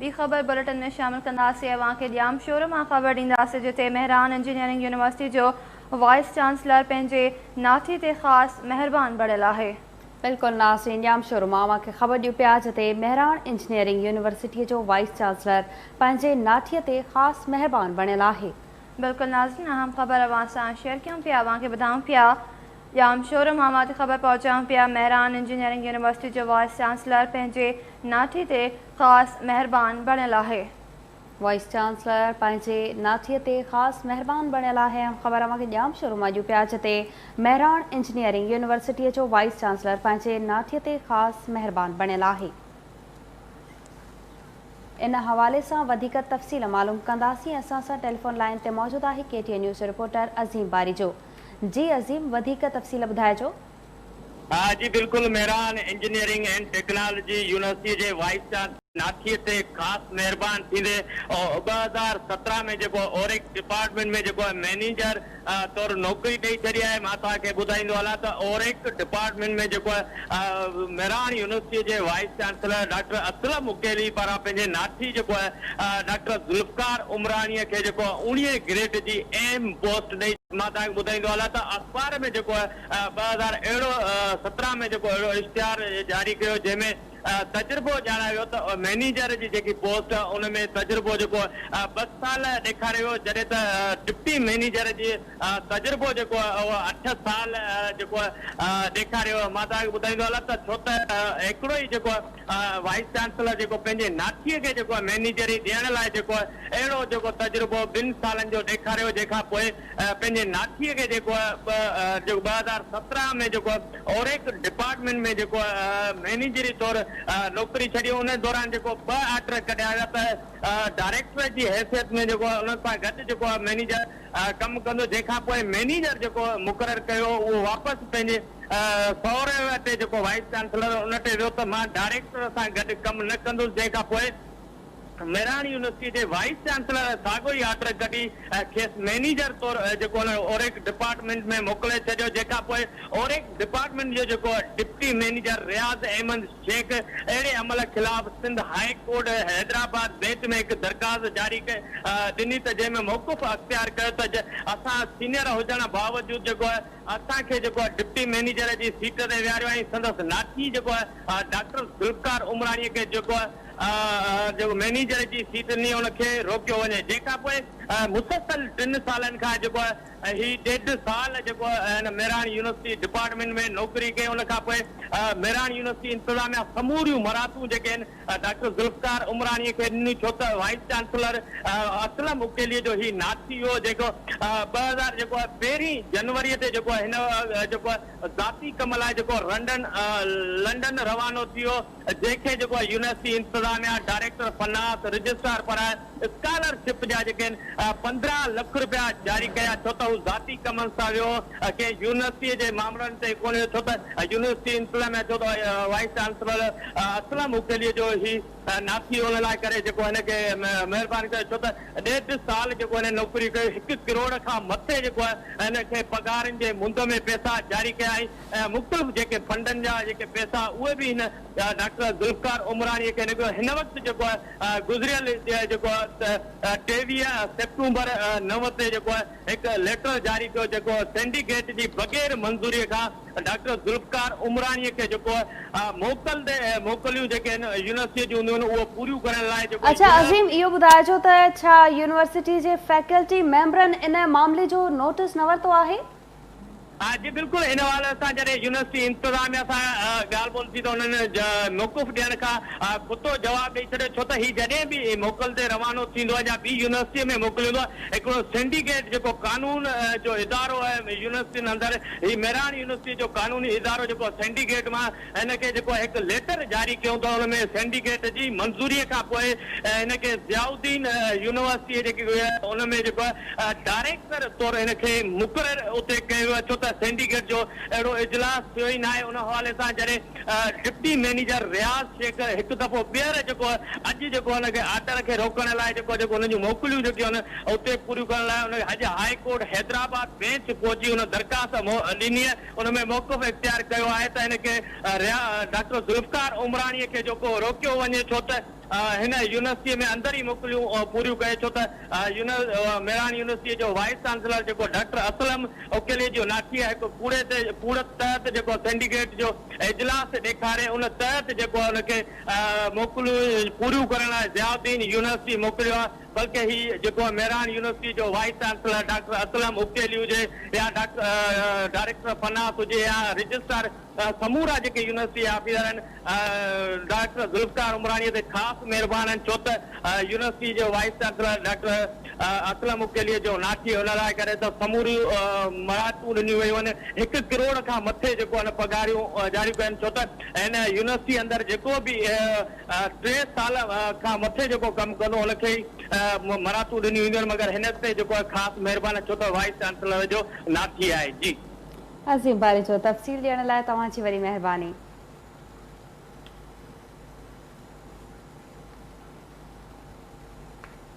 B ख़बर bulletin में शामिल कंदासीं। अवां खे ॼाम शोर मां ख़बर ॾींदासीं, जिते मेहरान इंजीनियरिंग यूनिवर्सिटी जो वाइस चांसलर पंहिंजे नाठी ते ख़ासि महिरबान बणियल आहे। बिल्कुलु नाज़रीन, ॼाम शोर मां अवां खे ख़बर ॾियूं पिया, जिते मेहरान इंजीनियरिंग यूनिवर्सिटी जो वाइस चांसलर पंहिंजे नाठीअ ते ख़ासि महिरबान बणियल आहे। बिल्कुलु नाज़रीन, अहम ख़बर अवां सां शेयर कयूं पिया। अवां खे ॿुधायूं पिया, ॼाम शोर मां अवां ते ख़बर पहुचायूं पिया। मेहरान इंजीनियरिंग यूनिवर्सिटी जो वाइस चांसलर पंहिंजे नाठी ते ख़ासि महिरबान बणियल आहे। वाइस चांसलर पंहिंजे नाठीअ ते ख़ासि महिरबान बणियल आहे। ख़बर अवां खे ॼाम शोर मां ॾियूं पिया, जिते मेहरान इंजीनियरिंग यूनिवर्सिटीअ जो वाइस चांसलर पंहिंजे नाठीअ ते ख़ासि महिरबान बणियल आहे। इन हवाले सां वधीक तफ़सील मालूम कंदासीं। असां सां टेलीफोन लाइन ते मौजूदु आहे KTN न्यूज़ रिपोर्टर अज़ीम बारिजो। जी अज़ीम, वधीक तफ़सील ॿुधाइजो। जी बिल्कुलु, Mehran engineering and technology university जे वाइस चांसलर नाठीअ ते ख़ासि महिरबान थींदे 2017 में जेको ओरिक डिपार्टमेंट में जेको मैनेजर तौरु नौकरी ॾेई छॾी आहे। मां तव्हांखे ॿुधाईंदो हलां त ओरिक डिपार्टमेंट में जेको मेहरान यूनिवर्सिटी जे वाइस चांसलर डॉक्टर असलम मुकेली पारां पंहिंजे नाठी जेको आहे डॉक्टर ज़ुल्फ़कार उमरानीअ खे जेको 19 ग्रेड जी एम पोस्ट ॾेई। मां तव्हांखे ॿुधाईंदो हलां त अख़बार में जेको आहे 2017 में जेको अहिड़ो इश्तिहार जारी कयो, जंहिंमें तजुर्बो ॼाणायो वियो त मैनेजर जी जेकी पोस्ट आहे उन में तजुर्बो जेको 2 साल ॾेखारियो वियो, जॾहिं त डिप्टी मैनेजर जी तजुर्बो जेको आहे उहो 8 साल जेको ॾेखारियो। मां तव्हांखे ॿुधाईंदो हलां त छो त हिकिड़ो ई जेको वाइस चांसलर जेको पंहिंजे नाठीअ खे जेको आहे मैनेजरी ॾियण लाइ जेको अहिड़ो जेको तजुर्बो 2 सालनि जो ॾेखारियो, जंहिंखां पोइ पंहिंजे नाठीअ खे जेको 2017 में जेको ओरिक डिपार्टमेंट में जेको मैनेजरी तौरु नौकरी छॾी। उन दौरान जेको 2 ऑर्डर कढिया विया त डायरेक्टर जी हैसियत में जेको उन सां गॾु जेको मैनेजर कमु कंदो, जंहिंखां पोइ मैनेजर जेको मुक़ररु कयो उहो वापसि पंहिंजे सहुरे ते जेको वाइस चांसलर उन ते वियो त मां डायरेक्टर सां गॾु कमु न कंदुसि, जंहिंखां पोइ मेहरान यूनिवर्सिटी जे वाइस चांसलर साॻियो ई ऑर्डर कढी खेसि मैनेजर तौरु जेको ओरिक डिपार्टमेंट में मोकिले छॾियो, जंहिंखां पोइ ओरिक डिपार्टमेंट जो जेको डिप्टी मैनेजर रियाज़ अहमद शेख अहिड़े अमल ख़िलाफ़ सिंध हाई कोर्ट हैदराबाद बेट में हिकु दरख़्वास्त जारी ॾिनी, त जंहिंमें मौक़ुफ़ अख़्तियार कयो त असां सीनियर हुजण बावजूदि जेको असांखे जेको डिप्टी मैनेजर जी सीट ते विहारियो ऐं संदसि नाठी जेको डॉक्टर ज़ुल्फ़कार उमरानीअ खे जेको मैनेजर जी सीट ॾिनी उनखे रोकियो वञे, जंहिंखां पोइ मुसलसल 3 सालनि खां जेको ही 1.5 साल जेको मेहरान यूनिवर्सिटी डिपार्टमेंट में नौकरी कई। उनखां पोइ मेहरान यूनिवर्सिटी इंतज़ामिया समूरियूं मरातूं जेके आहिनि डॉक्टर ज़ुल्फ़कार उमरानीअ खे ॾिनी, छो त वाइस चांसलर असलम मुकेलीअ जो ही नाठी हो, जेको 2000 जेको 1 जनवरी ते जेको हिन जेको ज़ाती कम लाइ जेको लंडन रवानो थियो, जंहिंखे जेको यूनिवर्सिटी इंतज़ामिया डायरेक्टर फनास रजिस्ट्रार पारां स्कॉलरशिप जा जेके 15 लाख रुपया जारी कया, छो त हू ज़ाती कमनि सां वियो कंहिं यूनिवर्सिटीअ जे मामलनि ते कोन, छो त यूनिवर्सिटी इंतज़ामिया छो त वाइस चांसलर असलम मुकेलीअ जो ही नाथी हुन लाइ करे जेको हिनखे महिरबानी करे, छो त 1.5 साल जेको हिन नौकरी कई, 1 करोड़ खां मथे जेको हिनखे पगारनि जे मुंद में पैसा जारी कया ऐं मुख़्तलिफ़ जेके फंडनि जा जेके पैसा उहे बि हिन डॉक्टर ज़ुल्फ़कार उमरानीअ खे हिन वक़्तु जेको गुज़रियल जेको 23 सेप्टेम्बर 9 ते जेको हिकु लेटर जारी कयो, जेको सिंडिकेट जी बग़ैर मंज़ूरीअ खां डॉक्टर ज़ुल्फ़कार उमरानीअ खे जेको मोकलियूं जेके यूनिवर्सिटी जूं हूंदियूं आहिनि उहो पूरियूं करण लाइ जेको। अच्छा अज़ीम, इहो ॿुधाइजो त छा यूनिवर्सिटी जे फैकल्टी मेंबरनि इन मामले जो नोटिस न वरितो आहे? जी बिल्कुलु, इन हवाले सां जॾहिं यूनिवर्सिटी इंतज़ामिया सां ॻाल्हि ॿोल थी त हुननि मौक़ुफ़ ॾियण खां खुतो जवाबु ॾेई छॾियो, छो त ही जॾहिं बि मोकल ते रवानो थींदो आहे या ॿी यूनिवर्सिटीअ में मोकिलींदो आहे, हिकिड़ो सिंडिकेट जेको कानून जो इदारो आहे यूनिवर्सिटी अंदरि, ही मेहरान यूनिवर्सिटी जो कानूनी इदारो जेको सिंडिकेट मां हिनखे जेको हिकु लेटर जारी कयूं था, हुनमें सिंडिकेट जी मंज़ूरीअ खां पोइ हिनखे ज़ियाउद्दीन यूनिवर्सिटी जेकी हुनमें जेको डायरेक्टर तौरु हिनखे मुक़ररु उते कयो आहे, छो त सिंडिकेट जो अहिड़ो इजलास थियो ई न आहे। उन हवाले सां जॾहिं डिप्टी मैनेजर रियाज़ शेख हिकु दफ़ो ॿीहर जेको अॼु जेको हुनखे ऑर्डर खे रोकण लाइ जेको हुन जूं मोकलियूं जेके आहिनि उते पूरियूं करण लाइ हुनखे अॼु हाई कोर्ट हैदराबाद बेंच पहुची हुन दरख़्वास्त ॾिनी आहे, हुनमें मौक़ुफ़ इख़्तियार कयो आहे त हिनखे डॉक्टर ज़ुल्फ़कार उमरानीअ खे जेको रोकियो वञे, छो त हिन यूनिवर्सिटीअ में अंदर ई मोकलियूं पूरियूं करे छो त मेरान यूनिवर्सिटीअ जो वाइस चांसलर जेको डॉक्टर असलम उकेली जो नाठी आहे पूरे तहत जेको सिंडिकेट जो इजलास ॾेखारे उन तहत जेको हुनखे मोकलियूं पूरियूं करण लाइ ज़ियाउद्दीन यूनिवर्सिटी मोकिलियो आहे बल्कि ही जेको मेरान यूनिवर्सिटी जो वाइस चांसलर डॉक्टर असलम उकेली हुजे या डायरेक्टर फनास हुजे या रजिस्ट्रार समूरा जेके यूनिवर्सिटी ऑफिसर आहिनि डॉक्टर ज़ुल्फ़कार उमरानी ते ख़ासि महिरबान आहिनि छो त यूनिवर्सिटी जो वाइस चांसलर डॉक्टर असलम उकेलीअ जो नाठी हुन लाइ करे त समूरियूं मराठूं ॾिनियूं वयूं आहिनि 1 करोड़ खां मथे जेको आहे पघारियूं जारी कयूं आहिनि छो त हिन यूनिवर्सिटी अंदरि जेको बि 3 साल खां मथे जेको कमु कंदो हुनखे मराठूं ॾिनियूं वेंदियूं आहिनि मगर हिन ते जेको आहे ख़ासि महिरबान आहे छो त वाइस चांसलर जो नाठी आहे जी अज़ीम बारी जो तफ़सील ॾियण लाइ तव्हांजी वॾी महिरबानी।